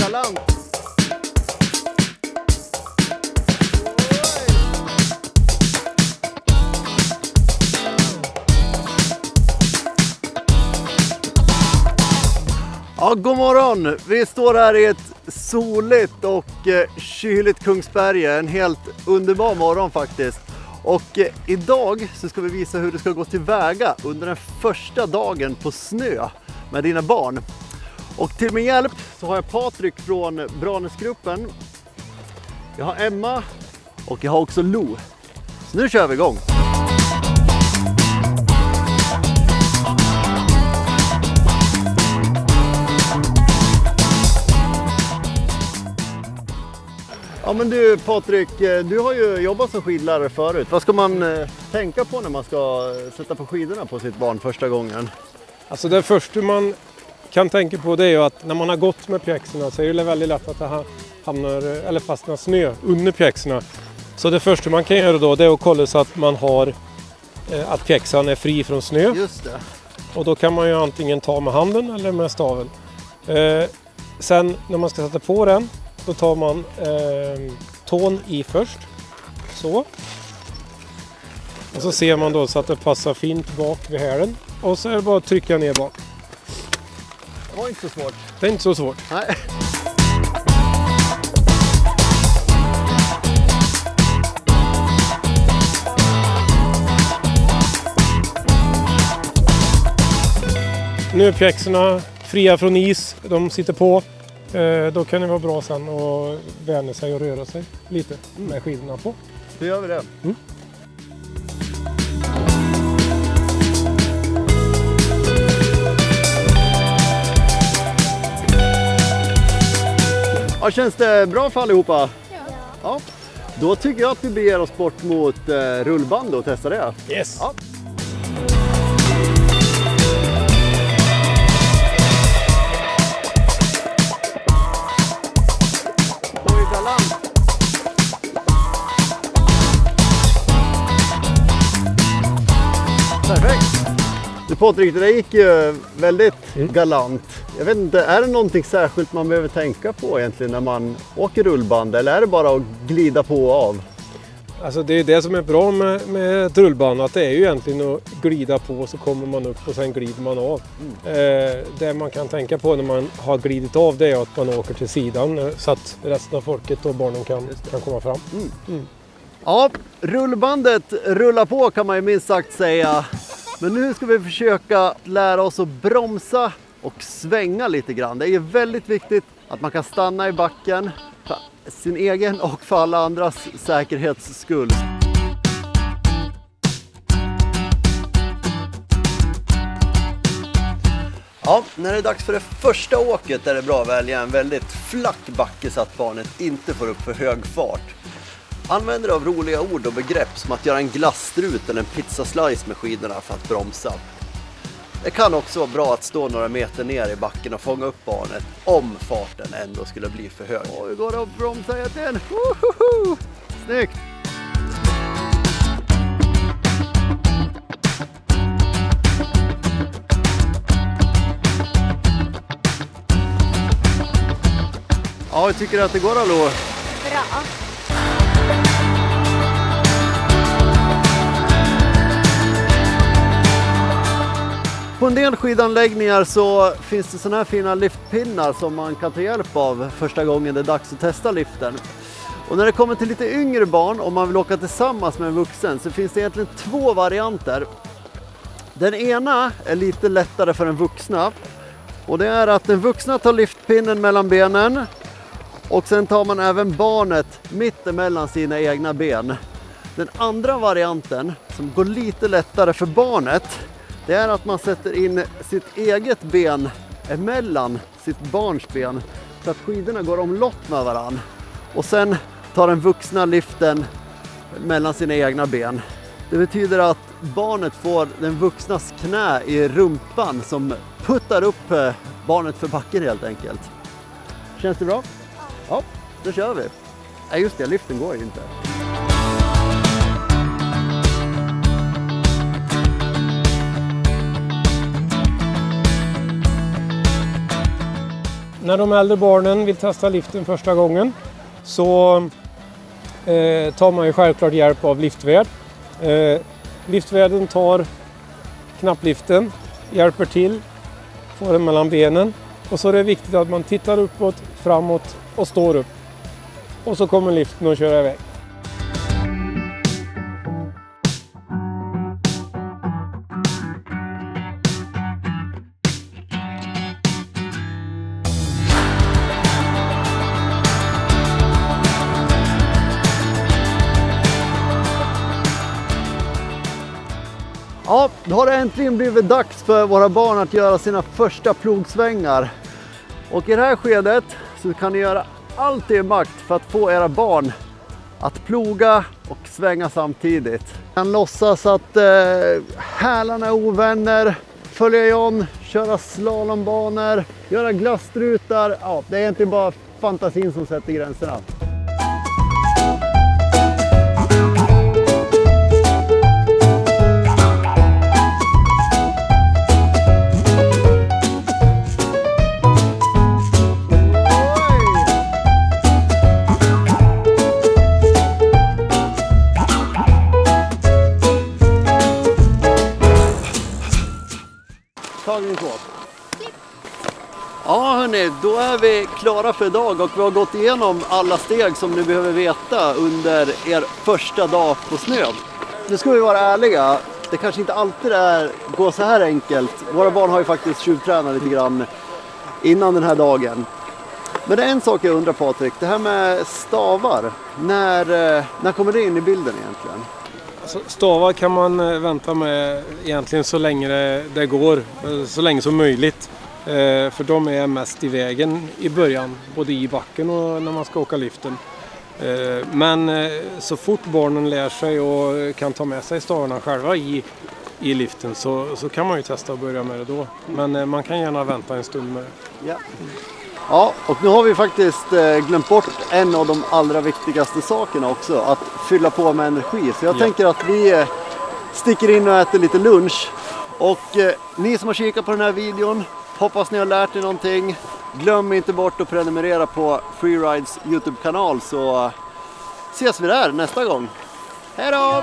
galant. Ja, god morgon! Vi står här i ett soligt och kyligt Kungsberg. En helt underbar morgon faktiskt. Och idag så ska vi visa hur det ska gå tillväga under den första dagen på snö med dina barn. Och till min hjälp så har jag Patrik från Branäsgruppen. Jag har Emma och jag har också Lo. Så nu kör vi igång! Ja men du Patrik, du har ju jobbat som skidlärare förut. Vad ska man tänka på när man ska sätta på skidorna på sitt barn första gången? Alltså det första man kan tänka på det är ju att när man har gått med pjäxorna så är det väldigt lätt att det fastnar snö under pjäxorna. Så det första man kan göra då det är att kolla så att man har att pjäxan är fri från snö. Just det. Och då kan man ju antingen ta med handen eller med staven. Sen när man ska sätta på den då tar man tån i först. Så. Och så ser man då så att det passar fint bak vid hälen. Och så är det bara att trycka ner bak. Det var inte så svårt. Det är inte så svårt. Nej. Nu är pjäxorna fria från is. De sitter på. Då kan det vara bra sen att vänja sig och röra sig lite med skidorna på. Då gör vi det. Mm. Ja, känns det bra för allihopa? Ja. Då tycker jag att vi beger oss bort mot rullband och testar det. Yes! Ja. Perfekt! Du Patrik, det där gick ju väldigt galant. Jag vet inte, är det någonting särskilt man behöver tänka på egentligen när man åker rullband? Eller är det bara att glida på och av? Alltså det är det som är bra med ett rullband, att det är ju egentligen att glida på så kommer man upp och sen glider man av. Det man kan tänka på när man har glidit av det är att man åker till sidan så att resten av folket och barnen kan komma fram. Ja, rullbandet rullar på kan man ju minst sagt säga. Men nu ska vi försöka lära oss att bromsa och svänga lite grann. Det är väldigt viktigt att man kan stanna i backen för sin egen och för alla andras säkerhets skull. Ja, när det är dags för det första åket är det bra att välja en väldigt flack backe så att barnet inte får upp för hög fart. Använder av roliga ord och begrepp som att göra en glasstrut eller en pizzaslice med skidorna för att bromsa. Det kan också vara bra att stå några meter ner i backen och fånga upp barnet om farten ändå skulle bli för hög. Och hur går det att bromsa egentligen? Wohoho! Snyggt! Ja, jag tycker att det går allå. Bra. På en del skidanläggningar så finns det såna här fina liftpinnar som man kan ta hjälp av första gången det är dags att testa liften. Och när det kommer till lite yngre barn och man vill åka tillsammans med en vuxen så finns det egentligen två varianter. Den ena är lite lättare för en vuxna och det är att den vuxna tar liftpinnen mellan benen och sen tar man även barnet mitt emellan sina egna ben. Den andra varianten som går lite lättare för barnet det är att man sätter in sitt eget ben emellan sitt barns ben så att skidorna går omlott med varann. Och sen tar den vuxna liften mellan sina egna ben. Det betyder att barnet får den vuxnas knä i rumpan som puttar upp barnet för backen helt enkelt. Känns det bra? Ja, då kör vi. Nej just det, liften går ju inte. när de äldre barnen vill testa liften första gången så tar man ju självklart hjälp av liftvärd. Liftvärden tar knappliften, hjälper till, får den mellan benen. Och så är det viktigt att man tittar uppåt, framåt och står upp. Och så kommer liften att köra iväg. Ja, då har det äntligen blivit dags för våra barn att göra sina första plogsvängar. Och i det här skedet så kan ni göra allt i makt för att få era barn att ploga och svänga samtidigt. Ni kan låtsas att hälarna är ovänner, följa John, köra slalombanor, göra glasstrutar. Ja, det är egentligen bara fantasin som sätter gränserna. Ja hörni, då är vi klara för idag och vi har gått igenom alla steg som ni behöver veta under er första dag på snön. Nu ska vi vara ärliga, det kanske inte alltid går så här enkelt. Våra barn har ju faktiskt tjuvtränat lite grann innan den här dagen. Men det är en sak jag undrar Patrik, det här med stavar, när kommer det in i bilden egentligen? Alltså, stavar kan man vänta med egentligen så länge det går, så länge som möjligt. För de är mest i vägen i början, både i backen och när man ska åka liften. Men så fort barnen lär sig och kan ta med sig stavarna själva i liften så kan man ju testa att börja med det då. Men man kan gärna vänta en stund med det. Ja, och nu har vi faktiskt glömt bort en av de allra viktigaste sakerna också, att fylla på med energi. Så jag tänker att vi sticker in och äter lite lunch. Och ni som har kikat på den här videon, hoppas ni har lärt er någonting. Glöm inte bort att prenumerera på Freerides YouTube-kanal så ses vi där nästa gång. Hej då!